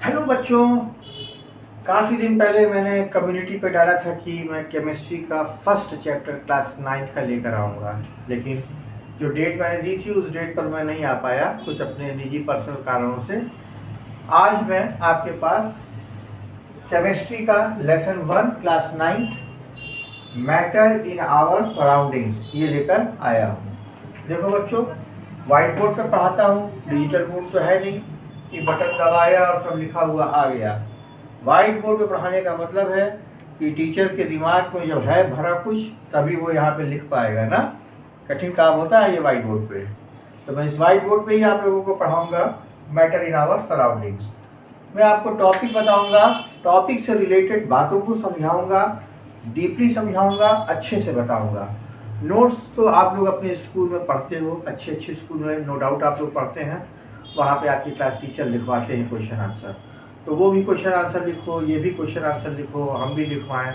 Hello बच्चों, काफ़ी दिन पहले मैंने कम्युनिटी पे डाला था कि मैं केमिस्ट्री का फर्स्ट चैप्टर क्लास 9th का लेकर आऊँगा, लेकिन जो डेट मैंने दी थी उस डेट पर मैं नहीं आ पाया, कुछ अपने निजी पर्सनल कारणों से। आज मैं आपके पास केमिस्ट्री का lesson 1 class 9th matter in our surroundings ये लेकर आया हूँ। देखो बच्चों, वाइट बोर्ड पर पढ़ाता हूँ, डिजिटल बोर्ड तो है नहीं कि बटन दबाया और सब लिखा हुआ आ गया। वाइट बोर्ड पे पढ़ाने का मतलब है कि टीचर के दिमाग में जब है भरा कुछ तभी वो यहाँ पे लिख पाएगा ना। कठिन काम होता है ये वाइट बोर्ड पे। तो मैं इस वाइट बोर्ड पे ही आप लोगों को पढ़ाऊँगा मैटर इन आवर सराउंडिंग्स। मैं आपको टॉपिक बताऊँगा, टॉपिक से रिलेटेड बातों को समझाऊँगा, डीपली समझाऊँगा, अच्छे से बताऊँगा। नोट्स तो आप लोग अपने स्कूल में पढ़ते हो, अच्छे अच्छे स्कूल में नो डाउट आप लोग पढ़ते हैं, वहाँ पे आपकी क्लास टीचर लिखवाते हैं क्वेश्चन आंसर। तो वो भी क्वेश्चन आंसर लिखो, ये भी क्वेश्चन आंसर लिखो, हम भी लिखवाएं।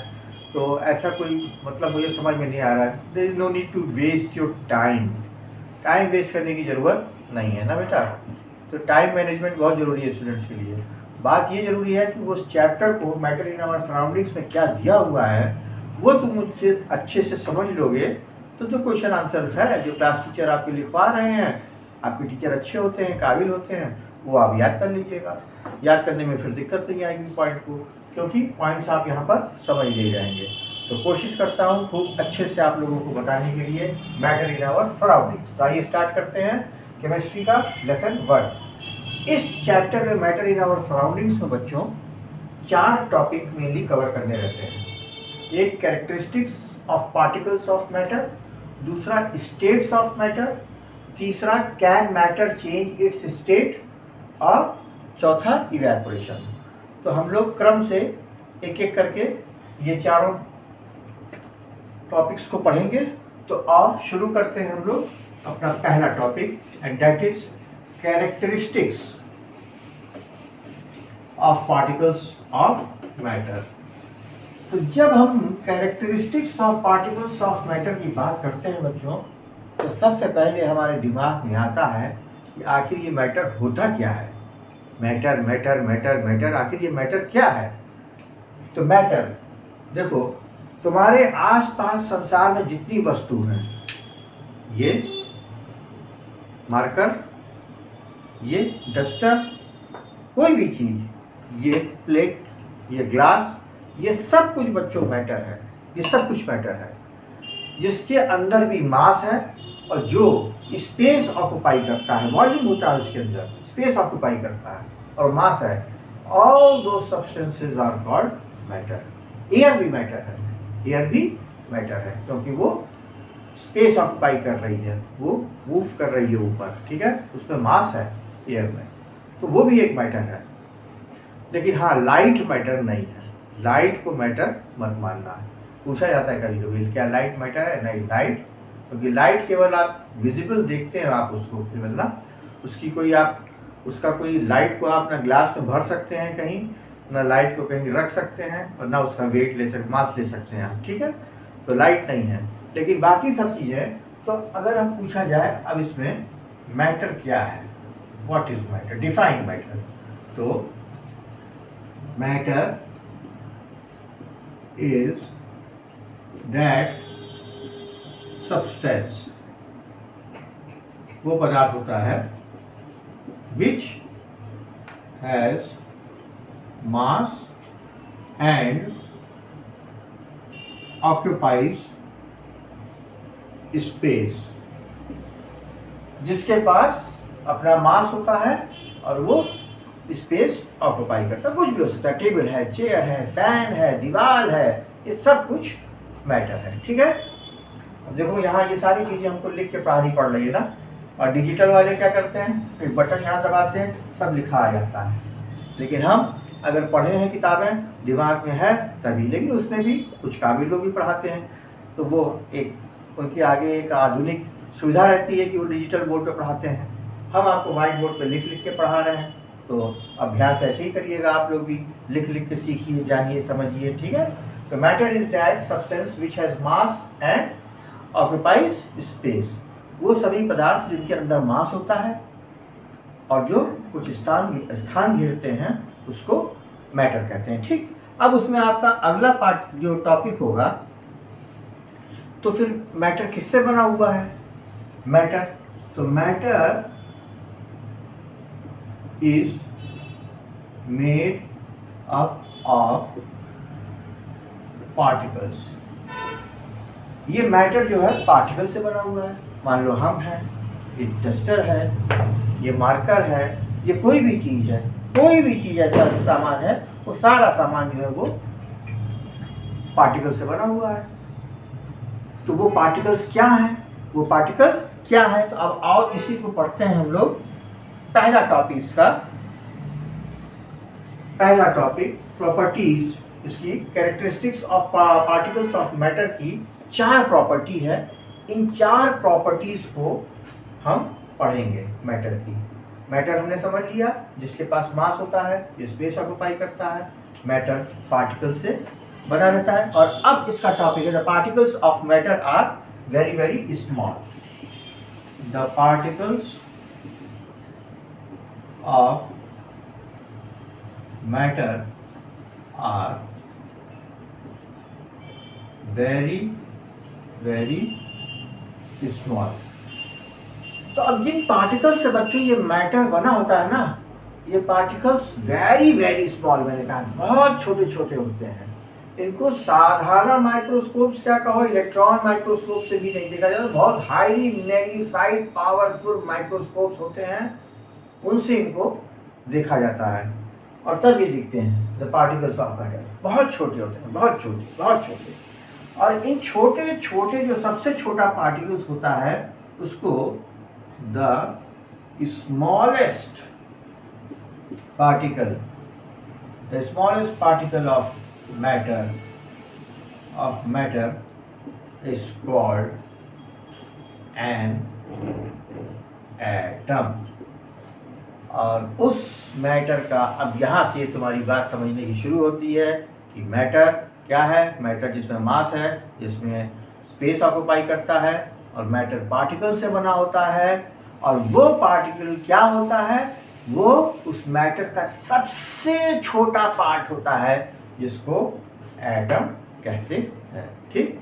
तो ऐसा कोई मतलब मुझे समझ में नहीं आ रहा है। There is no need to waste your time waste करने की ज़रूरत नहीं है ना बेटा। तो टाइम मैनेजमेंट बहुत ज़रूरी है स्टूडेंट्स के लिए। बात ये ज़रूरी है कि उस चैप्टर को मैटर इन आवर सराउंडिंग्स में क्या दिया हुआ है वो तुम मुझसे अच्छे से समझ लोगे तो जो क्वेश्चन आंसर है, जो क्लास टीचर आपके लिखवा रहे हैं, आपके टीचर अच्छे होते हैं, काबिल होते हैं, वो आप याद कर लीजिएगा। याद करने में फिर दिक्कत नहीं आएगी पॉइंट को, क्योंकि पॉइंट्स आप यहाँ पर समझ ले जाएंगे। तो कोशिश करता हूँ खूब अच्छे से आप लोगों को बताने के लिए मैटर इन आवर सराउंडिंग्स। तो आइए स्टार्ट करते हैं केमिस्ट्री का लेसन 1। इस चैप्टर में मैटर इन आवर सराउंडिंग्स में बच्चों 4 टॉपिक मेनली कवर करने रहते हैं। एक characteristics of particles of matter, दूसरा स्टेट्स ऑफ मैटर, तीसरा can matter change it's state और चौथा इवैपोरेशन। तो हम लोग क्रम से एक एक करके ये चारों टॉपिक्स को पढ़ेंगे। तो आओ शुरू करते हैं हम लोग अपना पहला topic, and that is characteristics of particles of matter. तो जब हम characteristics of particles of matter की बात करते हैं बच्चों, तो सबसे पहले हमारे दिमाग में आता है कि आखिर ये मैटर होता क्या है। मैटर मैटर मैटर मैटर, आखिर ये मैटर क्या है। तो मैटर, देखो तुम्हारे आसपास संसार में जितनी वस्तु हैं, ये मार्कर, ये डस्टर, कोई भी चीज़, ये प्लेट, ये ग्लास, ये सब कुछ बच्चों मैटर है। ये सब कुछ मैटर है जिसके अंदर भी मास है और जो स्पेस ऑक्युपाई करता है, वॉल्यूम होता है उसके अंदर, स्पेस ऑक्युपाई करता है और मास है। ऑल दो substances are called matter. Air भी मैटर है, एयर भी मैटर है क्योंकि वो स्पेस ऑक्युपाई कर रही है, वो मूव कर रही है ऊपर, ठीक है, उसमें मास है एयर में, तो वो भी एक मैटर है। लेकिन हाँ, लाइट मैटर नहीं है। लाइट को मैटर मत मानना है। पूछा जाता है कभी कभी क्या लाइट मैटर है? नहीं, लाइट, क्योंकि लाइट केवल आप विजिबल देखते हैं, आप उसको केवल ना, उसकी कोई आप उसका कोई लाइट को आप ना ग्लास में भर सकते हैं कहीं, ना लाइट को कहीं रख सकते हैं और ना उसका वेट ले सकते, मास ले सकते हैं आप, ठीक है। तो लाइट नहीं है, लेकिन बाकी सब चीज़ें। तो अगर हम पूछा जाए अब इसमें मैटर क्या है, what is matter, define matter, तो मैटर is that substance, वो पदार्थ होता है which has mass and occupies space, जिसके पास अपना मास होता है और वो स्पेस ऑक्युपाई करता है। कुछ भी हो सकता है, टेबल है, चेयर है, फैन है, दीवार है, ये सब कुछ मैटर है, ठीक है। अब देखो यहाँ ये सारी चीज़ें हमको लिख के पढ़ानी पड़ रही है ना। और डिजिटल वाले क्या करते हैं, एक बटन यहाँ दबाते हैं, सब लिखा आ जाता है। लेकिन हम अगर पढ़े हैं किताबें, दिमाग में है तभी, लेकिन उसमें भी कुछ काबिल लोग भी पढ़ाते हैं, तो वो एक उनके आगे एक आधुनिक सुविधा रहती है कि वो डिजिटल बोर्ड पर पढ़ाते हैं। हम आपको वाइट बोर्ड पर लिख लिख के पढ़ा रहे हैं, तो अभ्यास ऐसे ही करिएगा आप लोग भी, लिख लिख के सीखिए, जानिए, समझिए, ठीक है। तो matter is that substance which has mass and occupies space, वो सभी पदार्थ जिनके अंदर मास होता है और जो कुछ स्थान घेरते हैं उसको मैटर कहते हैं। ठीक, अब उसमें आपका अगला पार्ट जो टॉपिक होगा, तो फिर मैटर किससे बना हुआ है? मैटर, तो matter is made up of particles. ये मैटर जो है पार्टिकल से बना हुआ है। मान लो हम हैं, ये डस्टर है, ये मार्कर है, ये कोई भी चीज़ है, कोई भी चीज़ ऐसा सामान है, वो सारा सामान जो है वो पार्टिकल से बना हुआ है। तो वो पार्टिकल्स क्या हैं? वो पार्टिकल्स क्या हैं? तो अब आओ इसी को पढ़ते हैं हम लोग। पहला टॉपिक इसका, पहला टॉपिक प्रॉपर्टीज, इसकी characteristics of particles of matter की 4 प्रॉपर्टी है। इन 4 प्रॉपर्टीज को हम पढ़ेंगे मैटर की। मैटर हमने समझ लिया, जिसके पास मास होता है, जो स्पेस ऑक्यूपाई करता है। मैटर पार्टिकल से बना रहता है। और अब इसका टॉपिक है the particles of matter are very very small. The particles of matter are very very small. तो अब जिन पार्टिकल से बच्चों ये मैटर बना होता है ना, ये पार्टिकल्स वेरी वेरी स्मॉल, मैंने कहा बहुत छोटे छोटे होते हैं। इनको साधारण माइक्रोस्कोप क्या कहो, इलेक्ट्रॉन माइक्रोस्कोप से भी नहीं देखा जाता, बहुत हाईली मैग्नीफाइड पावरफुल माइक्रोस्कोप्स होते हैं, उनसे इनको देखा जाता है और तब ये दिखते हैं। द पार्टिकल्स ऑफ मैटर बहुत छोटे होते हैं, बहुत छोटे, बहुत छोटे। और इन छोटे छोटे जो सबसे छोटा पार्टिकल्स होता है उसको the smallest particle, the smallest particle of matter is called an atom. और उस मैटर का, अब यहाँ से तुम्हारी बात समझने की शुरू होती है कि मैटर क्या है। मैटर जिसमें मास है, जिसमें स्पेस ऑक्यूपाई करता है, और मैटर पार्टिकल से बना होता है। और वो पार्टिकल क्या होता है? वो उस मैटर का सबसे छोटा पार्ट होता है, जिसको एटम कहते हैं। ठीक,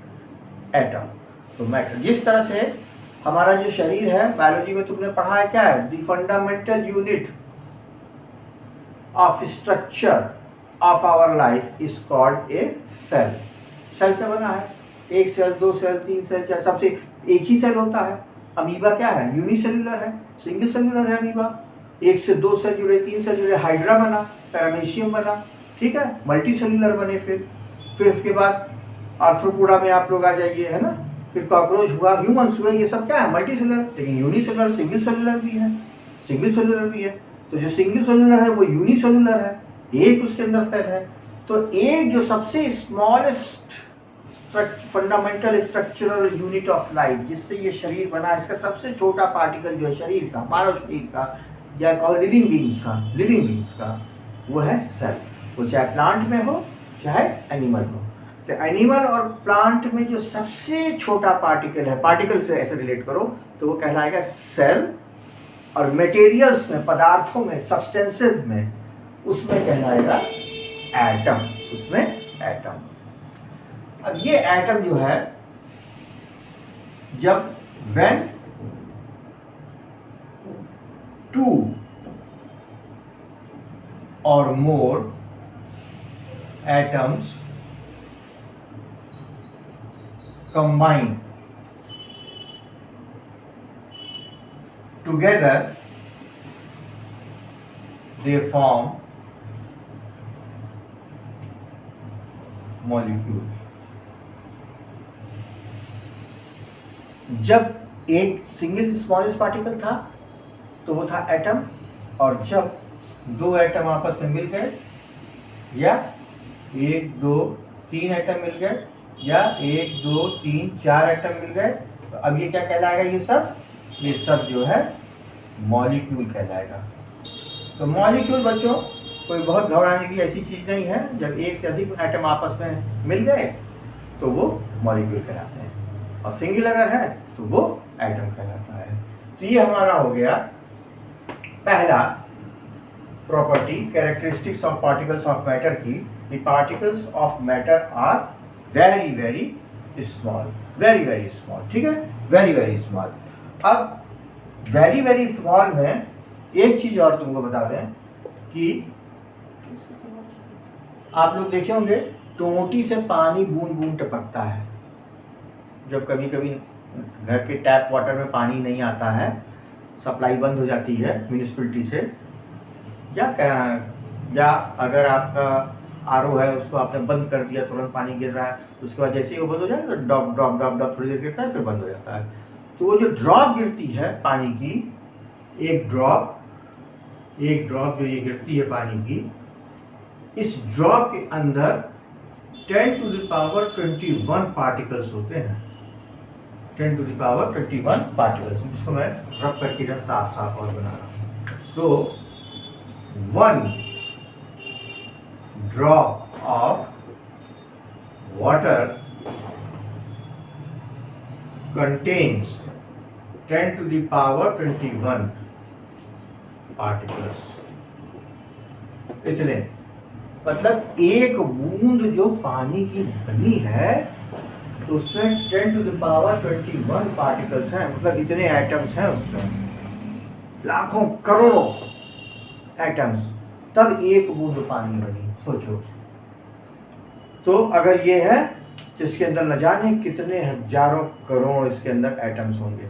एटम। तो मैटर, जिस तरह से हमारा जो शरीर है, बायोलॉजी में तुमने पढ़ा है क्या है? The fundamental unit of structure of our life is called a cell. Cell से बना है, 1 सेल, 2 सेल, 3 सेल, 4, सबसे एक ही सेल होता है। अमीबा क्या है? यूनिसेल्युलर है, सिंगल सेल्युलर है अमीबा। 1 से 2 सेल जुड़े, 3 सेल जुड़े, हाइड्रा बना, पैरामीशियम बना, ठीक है, मल्टी सेल्युलर बने। फिर उसके बाद आर्थ्रोपोडा में आप लोग आ जाइए, है ना। फिर कॉकरोच हुआ, ह्यूमंस हुए, ये सब क्या है? Multi cellular. लेकिन यूनिसेलुलर, सिंगल सेलुलर भी है, सिंगल सेलुलर भी है। तो जो सिंगल सेलुलर है वो यूनिसेलुलर है, एक उसके अंदर सेल है। तो एक जो सबसे smallest fundamental structural unit of life, जिससे ये शरीर बना, इसका सबसे छोटा पार्टिकल जो है शरीर का, मानव शरीर का, या कहो लिविंग बींग्स का, वो है सेल। वो चाहे प्लांट में हो चाहे एनिमल हो। तो एनिमल और प्लांट में जो सबसे छोटा पार्टिकल है, पार्टिकल से ऐसे रिलेट करो तो वो कहलाएगा सेल। और मटेरियल्स में, पदार्थों में, सब्सटेंसेस में, उसमें कहलाएगा एटम, उसमें एटम। अब ये एटम जो है, जब when 2 or more atoms combine together, they form molecule। जब एक सिंगल स्मॉलेस्ट पार्टिकल था तो वो था एटम, और जब 2 एटम आपस में मिल गए, या 1 2 3 एटम मिल गए, या 1 2 3 4 एटम मिल गए, तो अब ये क्या कहलाएगा? ये सब जो है मॉलिक्यूल कहलाएगा। तो मॉलिक्यूल बच्चों कोई बहुत घबराने की ऐसी चीज़ नहीं है। जब एक से अधिक एटम आपस में मिल गए तो वो मॉलिक्यूल कहलाते हैं, और सिंगल अगर है तो वो एटम कहलाता है। तो ये हमारा हो गया पहला property characteristics of particles of matter की, the particles of matter are very very small, very very small, ठीक है, वेरी वेरी स्मॉल। अब वेरी वेरी स्मॉल में एक चीज और तुमको बता दें कि आप लोग देखे होंगे टोंटी से पानी बूंद बूंद टपकता है। जब कभी कभी घर के टैप वाटर में पानी नहीं आता है, सप्लाई बंद हो जाती है म्यूनिसिपैलिटी से, या अगर आपका आरओ है उसको आपने बंद कर दिया, तुरंत पानी गिर रहा है, उसके बाद जैसे ही वो बंद हो जाएगा तो ड्रॉप ड्रॉप ड्रॉप ड्रॉप थोड़ी देर गिरता है, फिर बंद हो जाता है। तो वो जो ड्रॉप गिरती है पानी की, एक ड्रॉप जो ये गिरती है पानी की, इस ड्रॉप के अंदर 10 to the power 21 पार्टिकल्स होते हैं। 10 to the power 21 पार्टिकल्स। इसको मैं रब करके इधर साफ साफ और बना रहा हूँ। तो 1 drop of water contains 10 to the power 21 particles. इतने, मतलब एक बूंद जो पानी की बनी है तो उसमें 10 to the power 21 पार्टिकल्स हैं, मतलब इतने एटम्स हैं उसमें, लाखों करोड़ों एटम्स, तब एक बूंद पानी बनी। सोचो, तो अगर ये है तो इसके अंदर न जाने कितने हजारों करोड़ इसके अंदर एटम्स होंगे,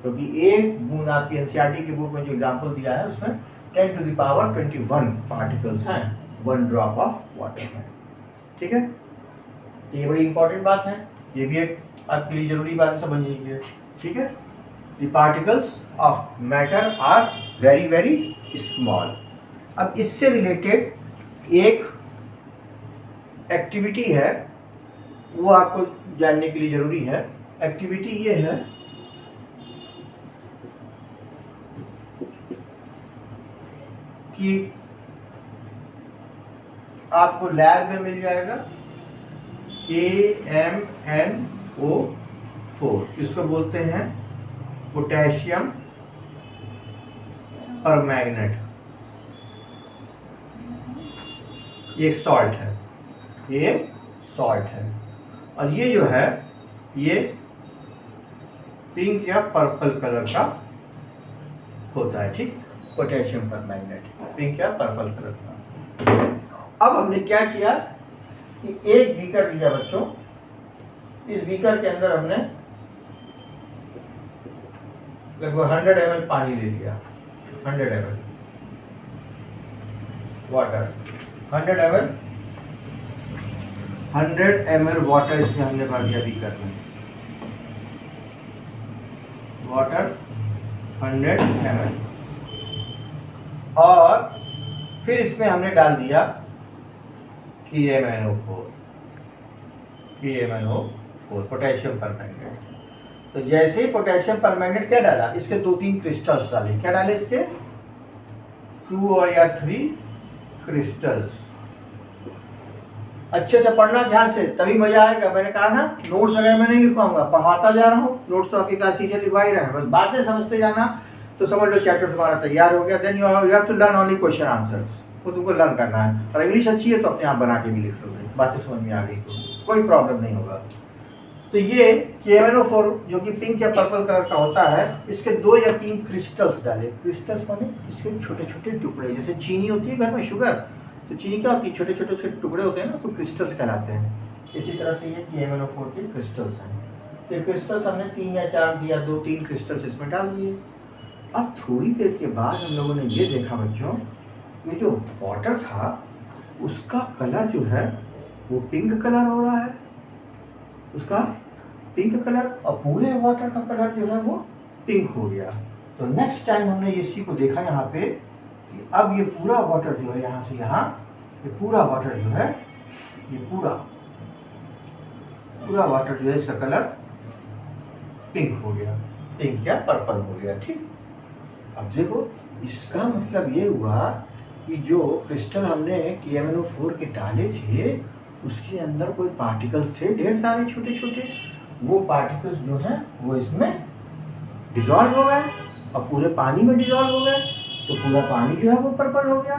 क्योंकि एक बूंद आपकी एनसीईआरटी के बुक में जो एग्जांपल दिया है उसमें 10 to the power 21 पार्टिकल्स हैं 1 ड्रॉप ऑफ वाटर में। ठीक है, ये बड़ी इंपॉर्टेंट बात है, ये भी एक आपके लिए जरूरी बात समझ लीजिए। ठीक है, the particles of matter are very very small. अब इससे रिलेटेड एक एक्टिविटी है, वो आपको जानने के लिए जरूरी है। एक्टिविटी ये है कि आपको लैब में मिल जाएगा KMnO4, इसको बोलते हैं पोटेशियम परमैंगनेट। ये एक सॉल्ट है, ये सॉल्ट है, और ये जो है ये पिंक या पर्पल कलर का होता है। ठीक, पोटेशियम परमैंगनेट पिंक या पर्पल कलर का। अब हमने क्या किया कि एक बीकर लिया बच्चों, इस बीकर के अंदर हमने लगभग 100 ml पानी ले लिया, 100 ml वाटर, 100 ml वाटर इसमें हमने भर दिया बीकर में, वाटर 100 ml, और फिर इसमें हमने डाल दिया KMnO4 पोटेशियम परमैंगनेट। तो जैसे ही पोटेशियम परमैंगनेट क्या डाला, इसके 2-3 क्रिस्टल्स डाले। क्या डाले इसके? 2 और या 3 क्रिस्टल्स। अच्छे से पढ़ना ध्यान से, तभी मजा आएगा। मैंने कहा ना, नोट्स वगैरह मैं नहीं लिखवाऊंगा, पढ़ाता जा रहा हूँ। नोट्स तो आपकी क्लास टीचर लिखवा ही रहे हैं, बस बातें समझते जाना, तो समझ लो चैप्टर तुम्हारा तैयार हो गया। Then you have to learn only question answers, वो तुमको लर्न करना है। और इंग्लिश अच्छी है तो अपने आप बना के भी लिख लोगे, बातें समझ में आ गई तो कोई प्रॉब्लम नहीं होगा। तो ये KMnO4 जो कि पिंक या पर्पल कलर का होता है, इसके 2 या 3 क्रिस्टल्स डाले। क्रिस्टल्स माने इसके छोटे छोटे टुकड़े, जैसे चीनी होती है घर में शुगर, तो चीनी क्या होती है, छोटे छोटे उसके टुकड़े होते हैं ना, तो क्रिस्टल्स कहलाते हैं। इसी तरह से ये KMnO4 के क्रिस्टल्स हैं। तो क्रिस्टल्स हमने 3 या 4 दिया, 2-3 क्रिस्टल्स इसमें डाल दिए। अब थोड़ी देर के बाद हम लोगों ने ये देखा बच्चों, ये जो वाटर था उसका कलर जो है वो पिंक कलर हो रहा है, उसका पिंक कलर, और पूरे वाटर का कलर जो है वो पिंक हो गया। तो नेक्स्ट टाइम हमने इसी को देखा यहाँ पे, अब ये पूरा वाटर जो है यहाँ से यहाँ, ये पूरा वाटर जो है, ये पूरा वाटर जो है इसका कलर पिंक हो गया, पिंक या पर्पल हो गया। ठीक, अब देखो इसका मतलब ये हुआ कि जो क्रिस्टल हमने KMnO4 के डाले थे उसके अंदर कोई पार्टिकल्स थे ढेर सारे छोटे छोटे, वो पार्टिकल्स जो हैं वो इसमें डिसॉल्व हो गए और पूरे पानी में डिसॉल्व हो गए, तो पूरा पानी जो है वो पर्पल हो गया।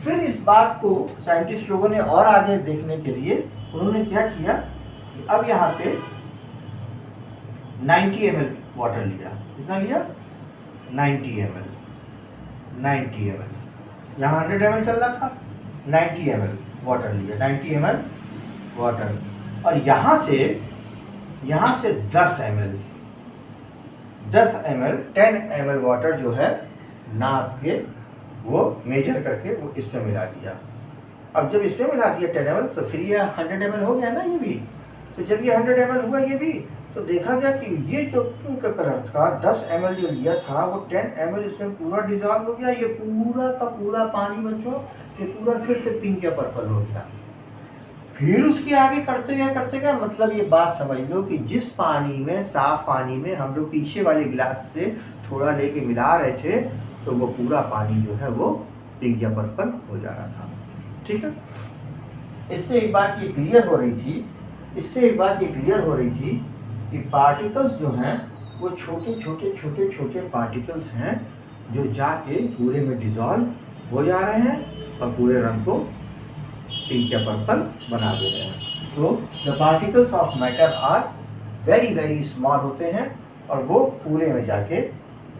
फिर इस बात को साइंटिस्ट लोगों ने और आगे देखने के लिए उन्होंने क्या किया कि अब यहाँ पे 90 ml वाटर लिया। कितना लिया? 90 ml। 90 ml, यहाँ 100 ml चल रहा था, 90 ml वाटर लिया, 90 ml वाटर। और यहाँ से 10 ml 10 ml वाटर जो है नाप के वो मेजर करके वो इसमें मिला दिया। अब जब इसमें मिला दिया 10 ml, तो फिर ये 100 ml हो गया ना ये भी। तो जब ये 100 ml हुआ ये भी, तो देखा गया कि ये जो पिंक कलर था 10 ml जो लिया था वो 10 ml इसमें पूरा डिजॉल्व हो गया। ये पूरा का पूरा पानी बच्चों ये पूरा फिर से पिंक या पर्पल हो गया। फिर उसके आगे करते गए मतलब ये बात समझ लो कि जिस पानी में, साफ पानी में हम लोग पीछे वाले गिलास से थोड़ा लेके मिला रहे थे, तो वो पूरा पानी जो है वो पिंक या पर्पल हो जा रहा था। ठीक है, इससे एक बात ये क्लियर हो रही थी कि पार्टिकल्स जो हैं वो छोटे पार्टिकल्स हैं जो जाके पूरे में डिजॉल्व हो जा रहे हैं और पूरे रंग को पिंक या पर्पल बना दे रहे हैं। तो the particles of matter are very small होते हैं और वो पूरे में जाके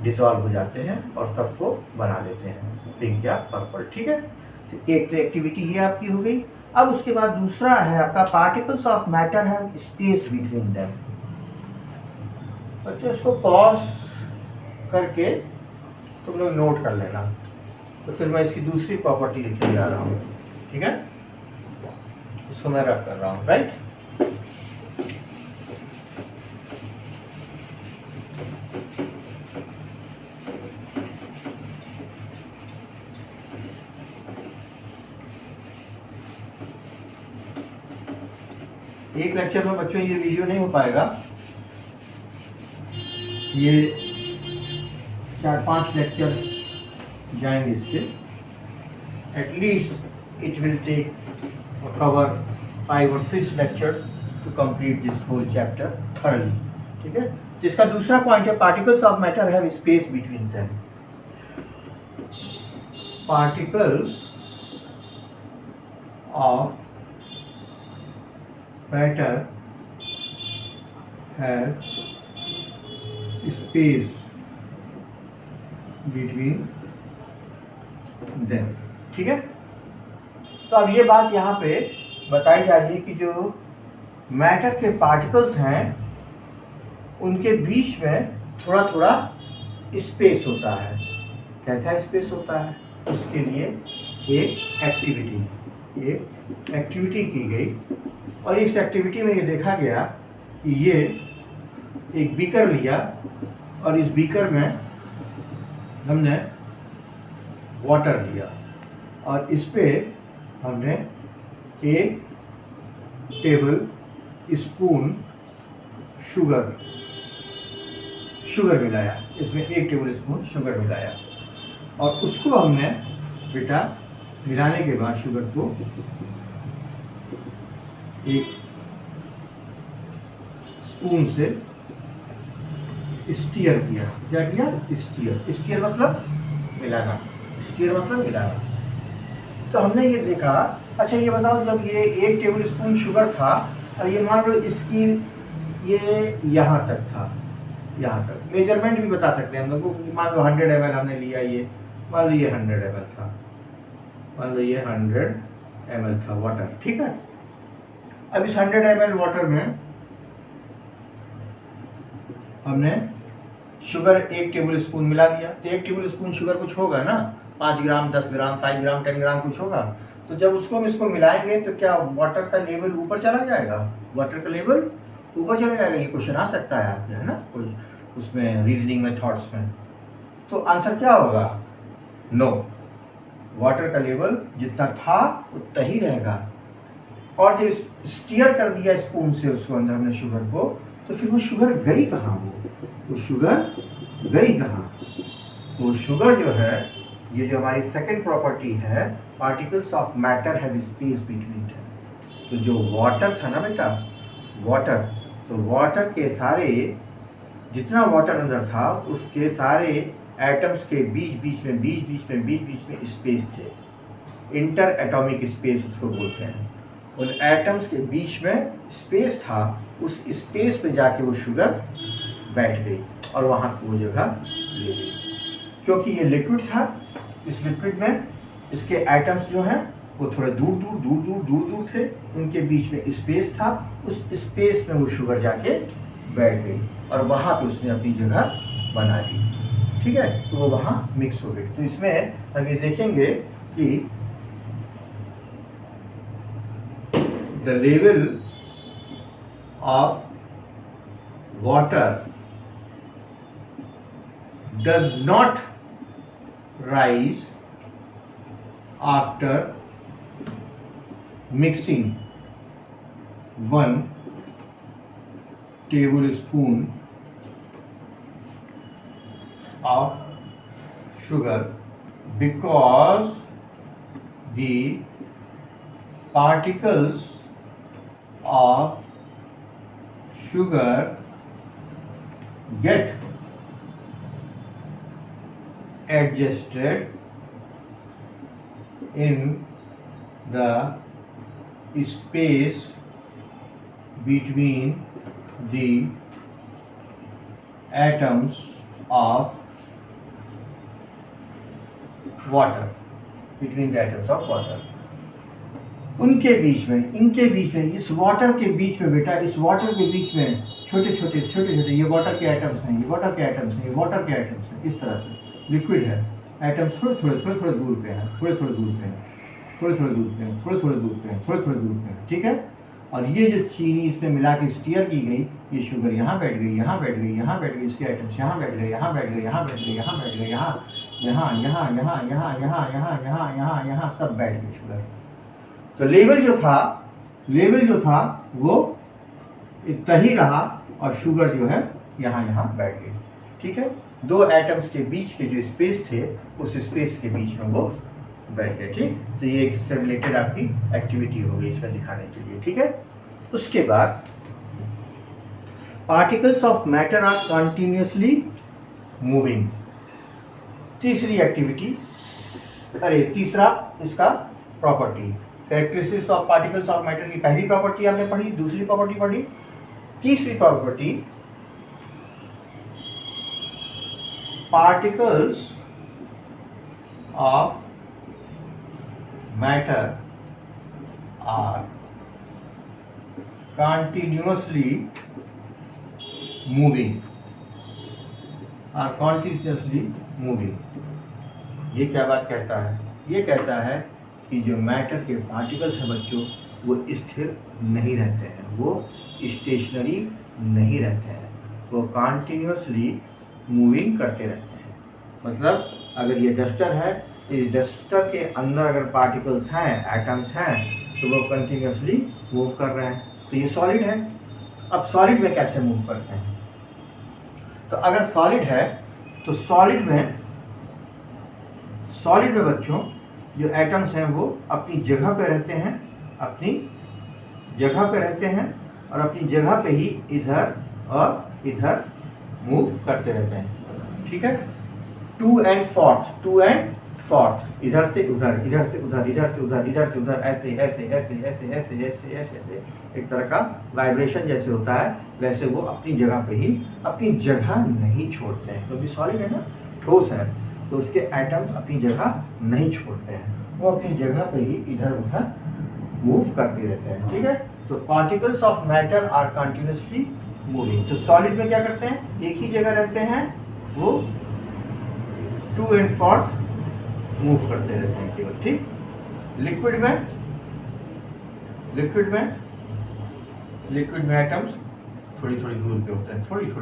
डिसॉल्व हो जाते हैं और सबको बना देते हैं पिंक या पर्पल। ठीक है, तो एक एक्टिविटी ये आपकी हो गई। अब उसके बाद दूसरा है आपका particles of matter have space between them. बच्चों इसको पॉज करके तुम लोग नोट कर लेना। तो फिर मैं इसकी दूसरी प्रॉपर्टी लिखने जा रहा हूँ। ठीक है, इसको मैं रब कर रहा हूँ। राइट, एक लेक्चर में बच्चों ये वीडियो नहीं हो पाएगा, ये 4-5 लेक्चर जाएंगे इसके। At least it will take cover 5 or 6 lectures to complete this whole chapter thoroughly। ठीक है, जिसका दूसरा पॉइंट है particles of matter have space between them. Particles of matter have space between them. ठीक है, तो अब ये बात यहाँ पे बताई जा रही है कि जो मैटर के पार्टिकल्स हैं उनके बीच में थोड़ा थोड़ा स्पेस होता है। कैसा स्पेस होता है? उसके लिए एक एक्टिविटी की गई और इस एक्टिविटी में ये देखा गया कि ये एक बीकर लिया और इस बीकर में हमने वाटर लिया और इस पे हमने 1 टेबल स्पून शुगर मिलाया। इसमें 1 टेबल स्पून शुगर मिलाया और उसको हमने बेटा मिलाने के बाद शुगर को एक स्पून से स्टीयर किया। क्या किया? स्टीयर मतलब मिलाना। तो हमने ये देखा, अच्छा ये बताओ, जब ये 1 टेबल स्पून शुगर था और ये मान लो इसकी ये यहाँ तक था, यहाँ तक मेजरमेंट भी बता सकते हैं हम लोग को। मान लो 100 ml हमने लिया, ये मान लो ये 100 ml था, मान लो ये 100 ml था वाटर। ठीक है, अब इस 100 ml वाटर में हमने शुगर 1 टेबल स्पून मिला दिया। तो 1 टेबल स्पून शुगर कुछ होगा ना, 5 ग्राम, 10 ग्राम, 5 ग्राम, 10 ग्राम कुछ होगा। तो जब उसको हम इसको मिलाएंगे तो क्या वाटर का लेवल ऊपर चला जाएगा? ये क्वेश्चन आ सकता है आपके, है ना, कोई उसमें रीजनिंग में, थॉट्स में। तो आंसर क्या होगा? नो, वाटर का लेवल जितना था उतना ही रहेगा। और जब स्टीयर कर दिया स्पून से उसको अंदर हमने शुगर को, तो फिर वो शुगर गई कहाँ? वो शुगर जो है, ये जो हमारी सेकंड प्रॉपर्टी है, particles of matter have space between them. तो जो वाटर था ना बेटा, तो वाटर के सारे, जितना वाटर अंदर था उसके सारे एटम्स के बीच बीच में स्पेस थे। इंटर एटॉमिक स्पेस उसको बोलते हैं। उन एटम्स के बीच में स्पेस था, उस स्पेस पे जाके वो शुगर बैठ गई और वहाँ पे वो जगह ले गई। क्योंकि ये लिक्विड था, इस लिक्विड में इसके एटम्स जो हैं वो थोड़े दूर थे, उनके बीच में स्पेस था, उस स्पेस में वो शुगर जाके बैठ गई और वहाँ पे उसने अपनी जगह बना ली। ठीक है, तो वो वहाँ मिक्स हो गई। तो इसमें हम ये देखेंगे कि the level of water does not rise after mixing 1 tablespoon of sugar, because the particles of sugar get adjusted in the space between the atoms of water, उनके बीच में, इनके बीच में, इस वाटर के बीच में बेटा, इस वाटर के बीच में छोटे छोटे ये वाटर के एटम्स हैं, ये वाटर के एटम्स हैं, ये वाटर के एटम्स हैं। इस तरह से लिक्विड है, एटम्स थोड़े थोड़े दूर पे हैं, थोड़े दूर पे हैं, थोड़े दूर पे हैं, थोड़े दूर पे हैं, थोड़े दूर पे हैं। ठीक है, और ये जो चीनी इसमें मिला के स्टीयर की गई, ये शुगर यहाँ बैठ गई, यहाँ बैठ गई, यहाँ बैठ गई, इसके आइटम्स यहाँ बैठ गए, यहाँ बैठ गए, यहाँ बैठ गए, यहाँ बैठ गए, यहाँ यहाँ यहाँ यहाँ यहाँ यहाँ यहाँ यहाँ यहाँ यहाँ सब बैठ गई शुगर। तो लेवल जो था वो इतना ही रहा और शुगर जो है यहाँ यहाँ बैठ गई। ठीक है, दो एटम्स के बीच के जो स्पेस थे, उस स्पेस के बीच में वो बैठ गए। ठीक, तो ये इससे रिलेटेड आपकी एक्टिविटी हो गई इसमें दिखाने के लिए। ठीक है, उसके बाद particles of matter are continuously moving. तीसरी एक्टिविटी, तीसरा इसका property, characteristics of particles of matter की पहली प्रॉपर्टी आपने पढ़ी, दूसरी प्रॉपर्टी पढ़ी, तीसरी property, particles of matter are continuously moving, ये क्या बात कहता है? ये कहता है कि जो मैटर के पार्टिकल्स हैं बच्चों, वो स्थिर नहीं रहते हैं, वो स्टेशनरी नहीं रहते हैं, वो कंटिन्यूसली मूविंग करते रहते हैं। मतलब अगर ये डस्टर है, इस डस्टर के अंदर अगर पार्टिकल्स हैं, एटम्स हैं, तो वो कंटिन्यूसली मूव कर रहे हैं। तो ये सॉलिड है। अब सॉलिड में कैसे मूव करते हैं? तो अगर सॉलिड है तो सॉलिड में बच्चों जो एटम्स हैं वो अपनी जगह पे रहते हैं, और अपनी जगह पे ही इधर और इधर मूव करते रहते हैं। ठीक है, टू एंड फोर्थ, इधर से उधर, इधर से उधर, इधर से उधर, इधर से उधर, ऐसे ऐसे ऐसे ऐसे ऐसे ऐसे ऐसे ऐसे एक तरह का वाइब्रेशन जैसे होता है, वैसे वो अपनी जगह पे ही अपनी जगह नहीं छोड़ते हैं। क्योंकि सॉलिड है ना, ठोस है, तो उसके एटम्स अपनी जगह नहीं छोड़ते हैं, वो अपनी जगह पे ही इधर उधर मूव करते रहते हैं। ठीक है, तो particles of matter are continuously moving. तो सॉलिड में क्या करते हैं? एक ही जगह रहते हैं, वो टू एंड फोर्थ मूव करते रहते हैं केवल। ठीक, लिक्विड में एटम्स थोड़ी दूर पे होते हैं, थोड़ी दूर,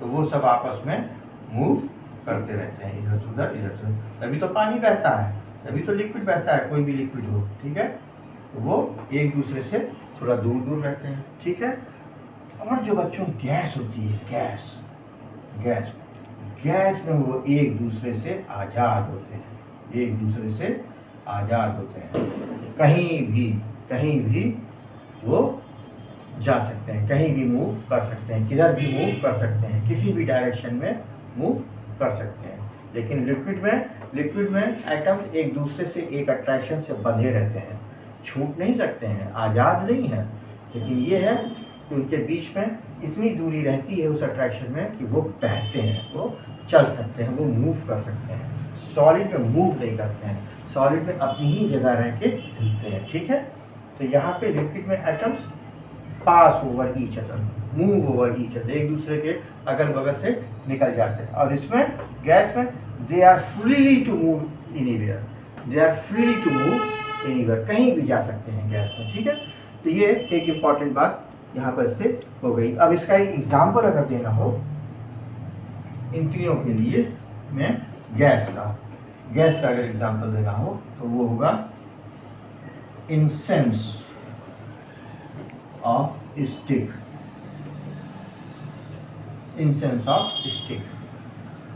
तो वो सब आपस में मूव करते रहते हैं इधर से उधर। तभी तो पानी बहता है, तभी तो लिक्विड बहता है, कोई भी लिक्विड हो। ठीक है, तो वो एक दूसरे से थोड़ा दूर रहते हैं। ठीक है, और जो बच्चों गैस होती है, गैस में वो एक दूसरे से आज़ाद होते हैं, कहीं भी वो जा सकते हैं, कहीं भी मूव कर सकते हैं, किधर भी मूव कर सकते हैं, किसी भी डायरेक्शन में मूव कर सकते हैं। लेकिन लिक्विड में लिक्विड में एटम्स एक दूसरे से एक अट्रैक्शन से बंधे रहते हैं, छूट नहीं सकते हैं, आज़ाद नहीं हैं, लेकिन ये है कि उनके बीच में इतनी दूरी रहती है उस अट्रैक्शन में कि वो बहते हैं, वो चल सकते हैं, वो मूव कर सकते हैं। सॉलिड में मूव नहीं करते हैं, सॉलिड में अपनी ही जगह रह के हिलते हैं, ठीक है। तो यहाँ पे लिक्विड में atoms pass over each other, move over each other, एक दूसरे के अगल बगल से निकल जाते हैं। और इसमें गैस में they are freely to move anywhere, they are freely to move anywhere, कहीं भी जा सकते हैं गैस में, ठीक है। तो ये एक इम्पॉर्टेंट बात यहाँ पर से हो गई। अब इसका एक एग्जाम्पल अगर देना हो इन तीनों के लिए, मैं गैस का अगर एग्जाम्पल देना हो तो वो होगा incense of stick, incense of stick.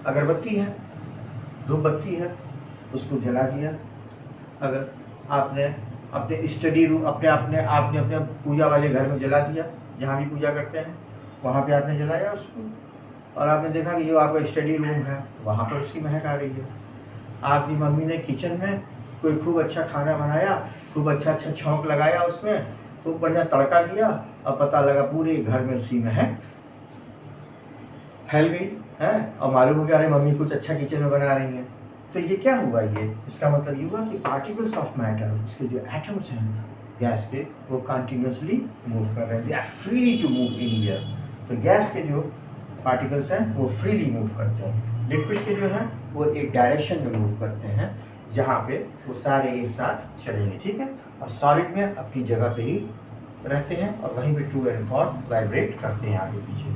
अगरबत्ती है, धूप बत्ती है, उसको जला दिया। अगर आपने अपने स्टडी रूम आपने पूजा वाले घर में जला दिया, जहाँ भी पूजा करते हैं वहाँ पे आपने जलाया उसको, और आपने देखा कि जो आपका स्टडी रूम है वहाँ पर उसकी महक आ रही है। आपकी मम्मी ने किचन में कोई खूब अच्छा खाना बनाया, खूब अच्छा छौंक लगाया, उसमें खूब बढ़िया तड़का दिया, और पता लगा पूरे घर में उसी महक फैल गई है, और मालूम हो गया अरे मम्मी कुछ अच्छा किचन में बना रही हैं। तो ये क्या हुआ, ये इसका मतलब ये हुआ कि पार्टिकल्स ऑफ मैटर, उसके जो एटम्स हैं गैस के, वो कंटिन्यूसली मूव कर रहे हैं, they are freely to move anywhere. तो गैस के जो पार्टिकल्स हैं वो फ्रीली मूव करते हैं, लिक्विड के जो हैं वो एक डायरेक्शन में मूव करते हैं जहाँ पे वो सारे एक साथ चलेंगे, ठीक है। और सॉलिड में अपनी जगह पे ही रहते हैं और वहीं पे टू एंड फ्रो वाइब्रेट करते हैं आगे पीछे।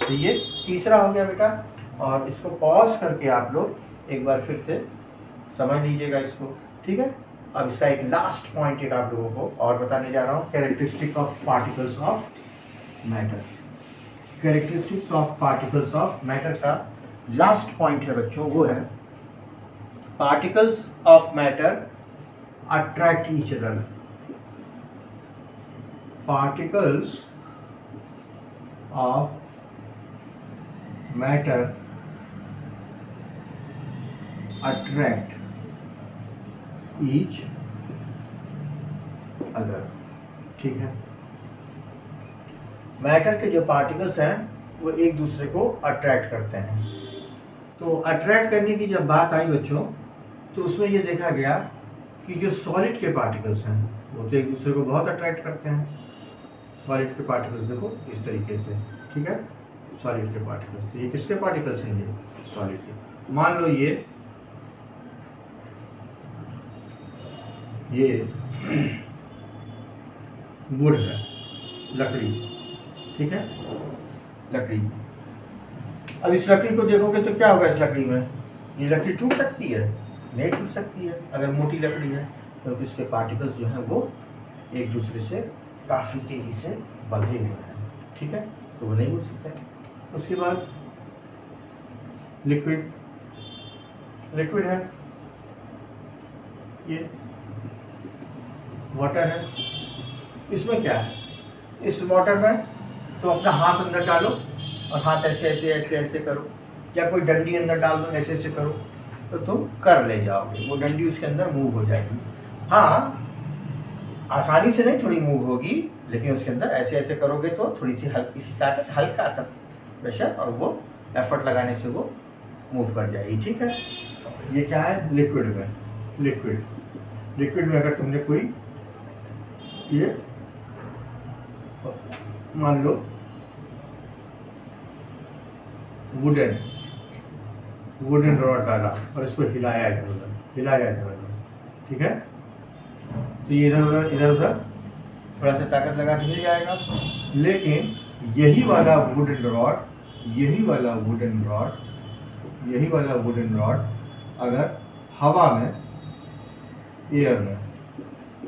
तो ये तीसरा हो गया बेटा, और इसको पॉज करके आप लोग एक बार फिर से समझ लीजिएगा इसको, ठीक है। अब इसका एक लास्ट पॉइंट एक आप लोगों को और बताने जा रहा हूँ, characteristic of particles of matter. Characteristics of particles of matter का लास्ट पॉइंट है बच्चों, वो है particles of matter attract each other. Particles of matter attract each other, ठीक है। मैटर के जो पार्टिकल्स हैं वो एक दूसरे को अट्रैक्ट करते हैं। तो अट्रैक्ट करने की जब बात आई बच्चों, तो उसमें ये देखा गया कि जो सॉलिड के पार्टिकल्स हैं वो तो एक दूसरे को बहुत अट्रैक्ट करते हैं। सॉलिड के पार्टिकल्स देखो इस तरीके से, ठीक है, सॉलिड के पार्टिकल्स। तो ये किसके पार्टिकल्स हैं, ये सॉलिड के। मान लो ये वुड है, लकड़ी, ठीक है, लकड़ी। अब इस लकड़ी को देखोगे तो क्या होगा, इस लकड़ी में ये लकड़ी टूट सकती है, नहीं टूट सकती है अगर मोटी लकड़ी है, क्योंकि तो इसके पार्टिकल्स जो हैं वो एक दूसरे से काफ़ी तेज़ी से बंधे हुए हैं, ठीक है, तो वो नहीं उड़ सकते। उसके बाद लिक्विड है, ये वाटर है। इसमें क्या है, इस वाटर में तो अपना हाथ अंदर डालो और हाथ ऐसे ऐसे ऐसे ऐसे करो, या कोई डंडी अंदर डाल दो, ऐसे ऐसे करो तो तुम कर ले जाओगे, वो डंडी उसके अंदर मूव हो जाएगी। हाँ, आसानी से नहीं, थोड़ी मूव होगी, लेकिन उसके अंदर ऐसे ऐसे करोगे तो थोड़ी सी हल्की सी ताकत, हल्का सा प्रेशर, और वो एफर्ट लगाने से वो मूव कर जाएगी, ठीक है। ये क्या है, लिक्विड में। लिक्विड में अगर तुमने कोई ये मान लो वुडन रॉड डाला और इसको हिलाया इधर उधर, ठीक है, तो ये इधर उधर थोड़ा सा ताकत लगा के हिल जाएगा। लेकिन यही वाला वुडन रॉड अगर हवा में,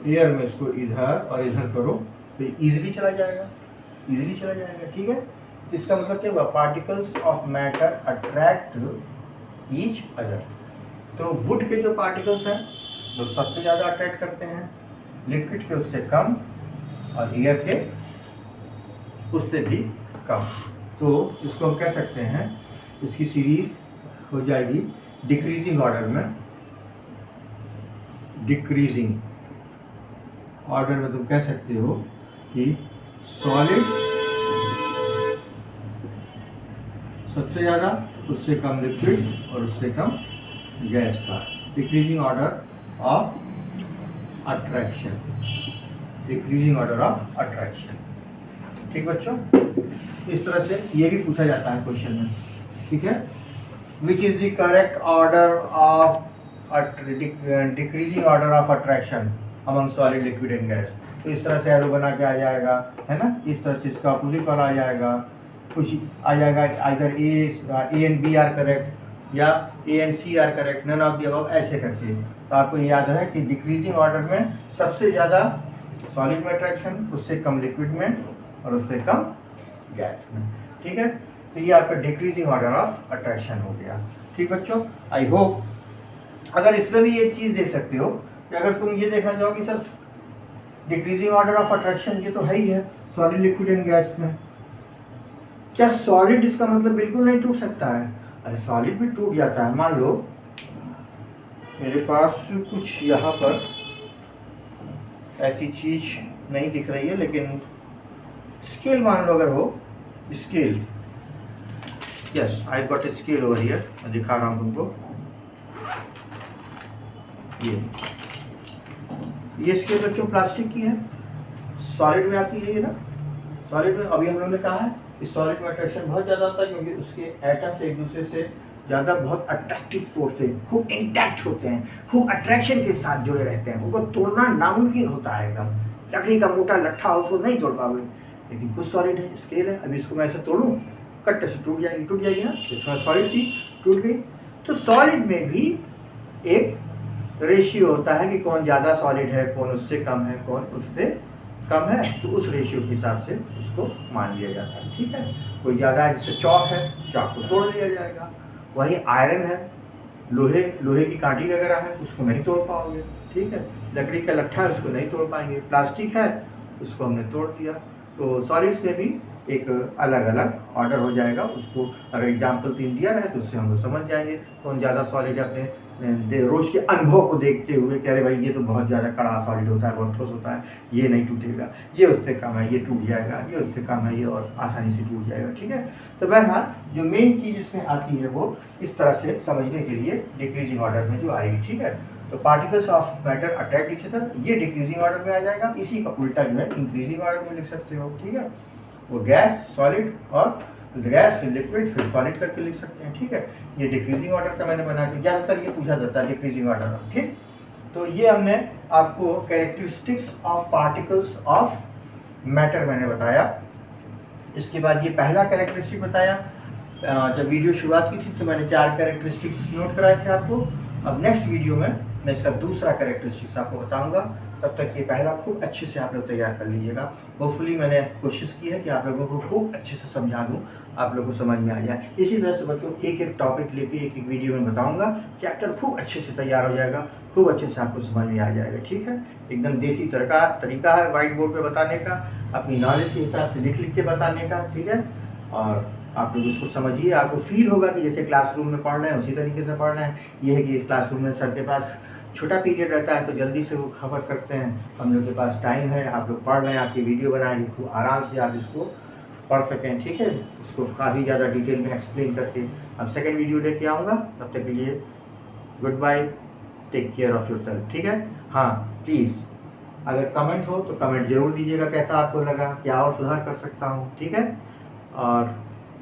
एयर में इसको इधर और इधर करो तो इजीली चला जाएगा, ठीक है। तो इसका मतलब क्या हुआ, particles of matter attract each other. तो वुड के जो पार्टिकल्स हैं वो सबसे ज़्यादा अट्रैक्ट करते हैं, लिक्विड के उससे कम, और एयर के उससे भी कम। तो इसको हम कह सकते हैं, इसकी सीरीज हो जाएगी डिक्रीजिंग ऑर्डर में, डिक्रीजिंग ऑर्डर में तुम कह सकते हो कि सॉलिड सबसे ज़्यादा, उससे कम लिक्विड और उससे कम गैस का decreasing order of attraction, decreasing order of attraction. ठीक बच्चों, इस तरह से ये भी पूछा जाता है क्वेश्चन में। ठीक है, which is the correct order of decreasing order of attraction among solid liquid and gas. तो इस तरह से एरो बना के आ जाएगा, है ना। इस तरह से इसका अपोजिट वाला आ जाएगा, कुछ आ जाएगा either A and B are correct या A and C are correct, none of the above, ऐसे करके। तो आपको याद है कि डिक्रीजिंग ऑर्डर में सबसे ज़्यादा सॉलिड में अट्रैक्शन, उससे कम लिक्विड में और उससे कम गैस में। ठीक है, तो ये आपका डिक्रीजिंग ऑर्डर ऑफ अट्रैक्शन हो गया। ठीक बच्चों, आई होप अगर इसमें भी ये चीज़ देख सकते हो कि अगर तुम ये देखना चाहो कि sir decreasing order of attraction ये तो है ही है सॉलिड लिक्विड एंड गैस में, क्या सॉलिड इसका मतलब बिल्कुल नहीं टूट सकता है? अरे सॉलिड भी टूट जाता है। मान लो मेरे पास कुछ यहाँ पर ऐसी चीज नहीं दिख रही है, लेकिन स्केल मान लो अगर हो, scale, yes I got a scale over here, मैं दिखा रहा हूँ तुमको। ये स्केल बच्चों प्लास्टिक की है, सॉलिड में आती है ये ना। सॉलिड में अभी हम लोगों ने कहा है कि सॉलिड में अट्रैक्शन बहुत ज़्यादा होता है, क्योंकि उसके एटम्स एक दूसरे से ज़्यादा बहुत अट्रैक्टिव फोर्स से खूब इंटैक्ट होते हैं, खूब अट्रैक्शन के साथ जुड़े रहते हैं। उनको तोड़ना नामुमकिन होता है एकदम। लकड़ी का मोटा लट्ठा हो उसको नहीं तोड़ पाओगे, लेकिन कुछ सॉलिड है, स्केल है, अभी इसको मैं ऐसे तोड़ूँ कट से टूट जाएगी ना। इसमें सॉलिड थी, टूट गई। तो सॉलिड में भी एक रेशियो होता है कि कौन ज़्यादा सॉलिड है, कौन उससे कम है, कौन उससे कम है। तो उस रेशियो के हिसाब से उसको मान लिया जाता है। ठीक है, कोई ज़्यादा है, जैसे चौक है, चौक को तोड़ लिया जाएगा। वही आयरन है, लोहे की कांटी वगैरह है, उसको नहीं तोड़ पाओगे। ठीक है, लकड़ी का लट्ठा है, उसको नहीं तोड़ पाएंगे। प्लास्टिक है, उसको हमने तोड़ दिया। तो सॉलिड्स में भी एक अलग अलग ऑर्डर हो जाएगा। उसको अगर एग्जाम्पल 3 दिया रहे तो उससे हम लोग समझ जाएंगे कौन ज़्यादा सॉलिड है, अपने रोज़ के अनुभव को देखते हुए कि अरे भाई ये तो बहुत ज़्यादा कड़ा सॉलिड होता है, बहुत ठोस होता है, ये नहीं टूटेगा, ये उससे कम है, ये टूट जाएगा, ये उससे कम है, ये और आसानी से टूट जाएगा। ठीक है, तो बहरहाल जो मेन चीज़ इसमें आती है वो इस तरह से समझने के लिए डिक्रीजिंग ऑर्डर में जो आएगी। ठीक है, तो particles of matter attract each other, ये डिक्रीजिंग ऑर्डर में आ जाएगा। इसी का उल्टा जो है इंक्रीजिंग ऑर्डर में लिख सकते हो। ठीक है, वो गैस, सॉलिड और गैस फिर लिक्विड फिर सॉलिड करके लिख सकते हैं। ठीक है, ये डिक्रीजिंग ऑर्डर का मैंने बना के, ज़्यादातर ये पूछा जाता है डिक्रीजिंग ऑर्डर। ठीक, तो ये हमने आपको characteristics of particles of matter मैंने बताया। इसके बाद ये पहला कैरेक्टरिस्टिक बताया। जब वीडियो शुरुआत की थी तो मैंने 4 कैरेक्टरिस्टिक्स नोट कराए थे आपको। अब नेक्स्ट वीडियो में मैं इसका दूसरा कैरेक्टरिस्टिक्स आपको बताऊंगा। तब तक ये पहला खूब अच्छे से आप लोग तैयार कर लीजिएगा। होपफुली मैंने कोशिश की है कि आप लोगों को खूब अच्छे से समझा दूँ, आप लोगों को समझ में आ जाए। इसी तरह से बच्चों एक एक टॉपिक लेके एक एक वीडियो में बताऊंगा, चैप्टर खूब अच्छे से तैयार हो जाएगा, खूब अच्छे से आपको समझ में आ जाएगा। ठीक है, एकदम देसी तरीका है व्हाइट बोर्ड पे बताने का, अपनी नॉलेज के हिसाब से लिख के बताने का। ठीक है, और आप लोग उसको समझिए, आपको फील होगा कि जैसे क्लासरूम में पढ़ रहे हैं उसी तरीके से पढ़ रहे हैं। ये है कि क्लासरूम में सर के पास छोटा पीरियड रहता है तो जल्दी से वो खबर करते हैं, हम लोग के पास टाइम है, आप लोग पढ़ रहे हैं, आपकी वीडियो बनाएंगे, खूब आराम से आप इसको पढ़ सकें। ठीक है, उसको काफ़ी ज़्यादा डिटेल में एक्सप्लेन करके अब सेकेंड वीडियो लेके आऊँगा। तब तक के लिए good bye, take care of yourself. ठीक है, हाँ प्लीज़ अगर कमेंट हो तो कमेंट ज़रूर दीजिएगा, कैसा आपको लगा, क्या और सुधार कर सकता हूँ। ठीक है, और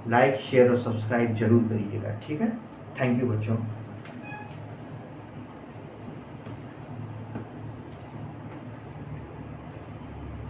लाइक शेयर और सब्सक्राइब जरूर करिएगा। ठीक है, थैंक यू बच्चों।